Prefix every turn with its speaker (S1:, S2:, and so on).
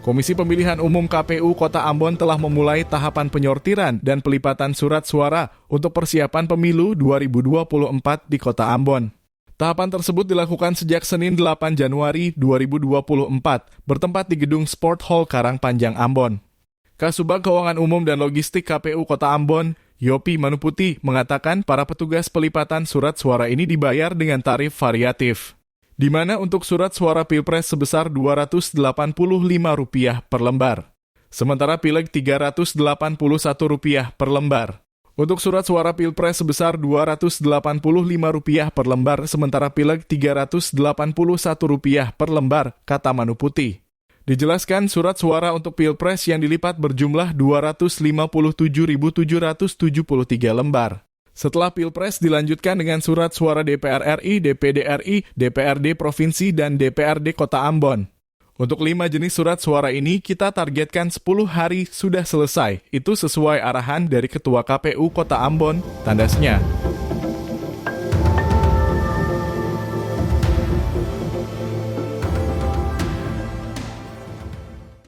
S1: Komisi Pemilihan Umum KPU Kota Ambon telah memulai tahapan penyortiran dan pelipatan surat suara untuk persiapan pemilu 2024 di Kota Ambon. Tahapan tersebut dilakukan sejak Senin 8 Januari 2024, bertempat di Gedung Sport Hall Karangpanjang, Ambon. Kasubag Keuangan Umum dan Logistik KPU Kota Ambon, Yopi Manuputi, mengatakan para petugas pelipatan surat suara ini dibayar dengan tarif variatif, di mana untuk surat suara Pilpres sebesar Rp285 per lembar, sementara Pileg Rp381 per lembar. Untuk surat suara Pilpres sebesar Rp285 per lembar, sementara Pileg Rp381 per lembar, kata Manuputi. Dijelaskan surat suara untuk Pilpres yang dilipat berjumlah 257.773 lembar. Setelah Pilpres dilanjutkan dengan surat suara DPR RI, DPD RI, DPRD Provinsi, dan DPRD Kota Ambon. Untuk 5 jenis surat suara ini, kita targetkan 10 hari sudah selesai. Itu sesuai arahan dari Ketua KPU Kota Ambon, tandasnya.